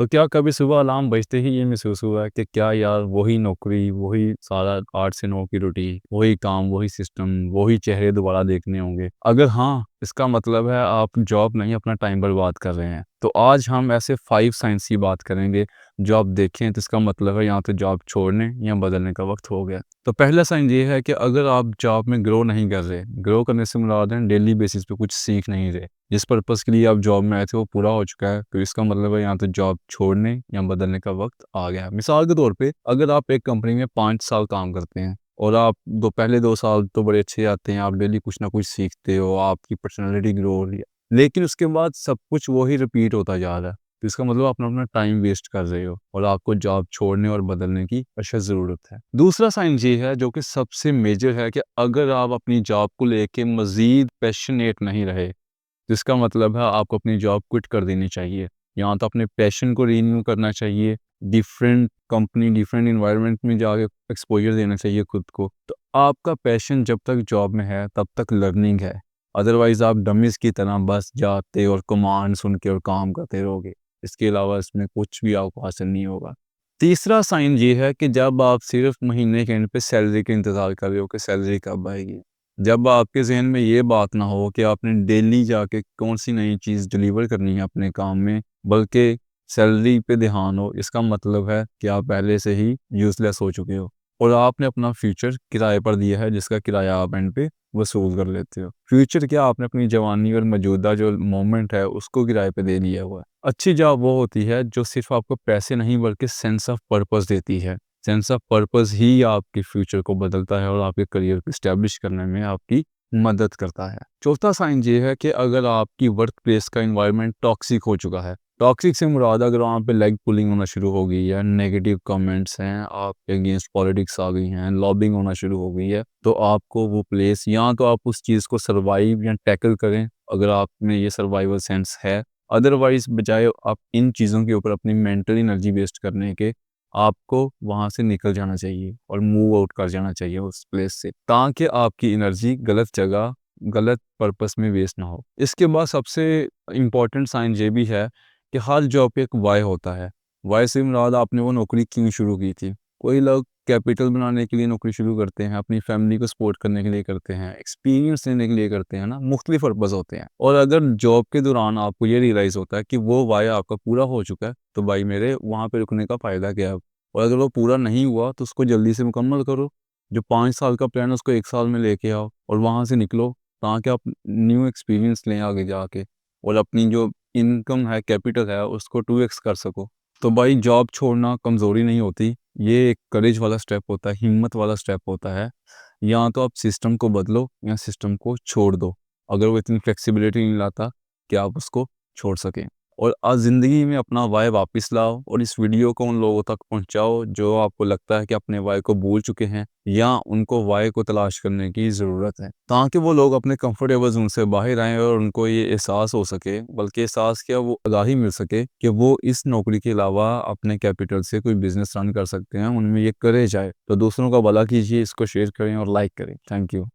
तो क्या कभी सुबह अलार्म बजते ही ये महसूस हुआ है कि क्या यार वही नौकरी, वही सारा 8 से 9 की रूटीन, वही काम, वही सिस्टम, वही चेहरे दोबारा देखने होंगे? अगर हाँ, इसका मतलब है आप जॉब नहीं अपना टाइम बर्बाद कर रहे हैं। तो आज हम ऐसे 5 साइंस की बात करेंगे, जो आप देखें तो इसका मतलब है यहाँ तो जॉब छोड़ने या बदलने का वक़्त हो गया। तो पहला साइन ये है कि अगर आप जॉब में ग्रो नहीं कर रहे, ग्रो करने से मुराद है डेली बेसिस पे कुछ सीख नहीं रहे। जिस पर्पज़ के लिए आप जॉब में आए थे वो पूरा हो चुका है, तो इसका मतलब है यहाँ तो जॉब छोड़ने या बदलने का वक़्त आ गया है। मिसाल के तौर पे अगर आप एक कंपनी में 5 साल काम करते हैं और आप पहले 2 साल तो बड़े अच्छे जाते हैं, आप डेली कुछ ना कुछ सीखते हो, आपकी पर्सनैलिटी ग्रो हो रही है। लेकिन उसके बाद सब कुछ वही रिपीट होता जा रहा है, तो इसका मतलब आप अपना टाइम वेस्ट कर रहे हो और आपको जॉब छोड़ने और बदलने की अशद ज़रूरत है। दूसरा साइन ये है जो कि सबसे मेजर है कि अगर आप अपनी जॉब को लेके मज़ीद पैशनेट नहीं रहे, जिसका मतलब है आपको अपनी जॉब क्विट कर देनी चाहिए। या तो अपने पैशन को रिन्यू करना चाहिए, डिफरेंट कंपनी, डिफरेंट एनवायरनमेंट में जाके एक्सपोज़र देना चाहिए खुद को। तो आपका पैशन जब तक जॉब में है, तब तक लर्निंग है। अदरवाइज़ आप डमीज़ की तरह बस जाते और कमांड सुन के और काम करते रहोगे। इसके अलावा इसमें कुछ भी आपको हासिल नहीं होगा। तीसरा साइन ये है कि जब आप सिर्फ़ महीने के एंड पे सैलरी का इंतज़ार कर रहे हो कि सैलरी कब आएगी। जब आपके ज़हन में ये बात ना हो कि आपने डेली जाके कौन-सी नई चीज़ डिलीवर करनी है अपने काम में, बल्कि सैलरी पे ध्यान हो, इसका मतलब है कि आप पहले से ही यूज़लेस हो चुके हो और आपने अपना फ्यूचर किराए पर दिया है, जिसका किराया आप एंड पे वसूल कर लेते हो। फ्यूचर क्या, आपने अपनी जवानी और मौजूदा जो मोमेंट है, उसको किराए पे दे दिया हुआ है। अच्छी जॉब वो होती है जो सिर्फ़ आपको पैसे नहीं बल्कि सेंस ऑफ पर्पस देती है। सेंस ऑफ पर्पस ही आपके फ्यूचर को बदलता है और आपके करियर को एस्टैब्लिश करने में आपकी मदद करता है। चौथा साइन ये है कि अगर आपकी वर्क प्लेस का एनवायरनमेंट टॉक्सिक हो चुका है, टॉक्सिक से मुराद अगर वहाँ पे लेग पुलिंग होना शुरू हो गई है, नेगेटिव कमेंट्स हैं, आपके अगेंस्ट पॉलिटिक्स आ गई हैं, लॉबिंग होना शुरू हो गई है, तो आपको वो प्लेस, या तो आप उस चीज़ को सर्वाइव या टैकल करें अगर आप में ये सर्वाइवल सेंस है। अदरवाइज़ बजाय आप इन चीज़ों के ऊपर अपनी मेंटल एनर्जी वेस्ट करने के, आपको वहाँ से निकल जाना चाहिए और मूव आउट कर जाना चाहिए उस प्लेस से, ताकि आपकी एनर्जी गलत जगह, गलत पर्पस में वेस्ट ना हो। इसके बाद सबसे इम्पोर्टेंट साइन ये भी है कि हर जॉब पे एक व्हाय होता है। व्हाय से मुराद आपने वो नौकरी क्यों शुरू की थी। कोई लोग कैपिटल बनाने के लिए नौकरी शुरू करते हैं, अपनी फैमिली को सपोर्ट करने के लिए करते हैं, एक्सपीरियंस लेने के लिए करते हैं ना, मुख्तलिफ पर्पस होते हैं। और अगर जॉब के दौरान आपको ये रियलाइज़ होता है कि वो व्हाय आपका पूरा हो चुका है, तो भाई मेरे वहाँ पे रुकने का फ़ायदा क्या है अब? और अगर वो पूरा नहीं हुआ तो उसको जल्दी से मुकम्मल करो। जो 5 साल का प्लान है उसको 1 साल में लेके आओ और वहाँ से निकलो, ताकि आप न्यू एक्सपीरियंस लें आगे जाके और अपनी जो इनकम है, कैपिटल है, उसको 2x कर सको। तो भाई जॉब छोड़ना कमज़ोरी नहीं होती, ये एक करेज वाला स्टेप होता है, हिम्मत वाला स्टेप होता है। या तो आप सिस्टम को बदलो या सिस्टम को छोड़ दो, अगर वो इतनी फ्लेक्सिबिलिटी नहीं लाता कि आप उसको छोड़ सकें। और आज ज़िंदगी में अपना वाय वापस लाओ और इस वीडियो को उन लोगों तक पहुंचाओ जो आपको लगता है कि अपने वाय को भूल चुके हैं या उनको वाय को तलाश करने की ज़रूरत है, ताकि वो लोग अपने कंफर्टेबल जोन से बाहर आएँ और उनको ये एहसास हो सके, बल्कि एहसास क्या, वो आगाही मिल सके कि वो इस नौकरी के अलावा अपने कैपिटल से कोई बिजनेस रन कर सकते हैं, उनमें ये करेज आए। तो दूसरों का भला कीजिए, इसको शेयर करें और लाइक करें। Thank you.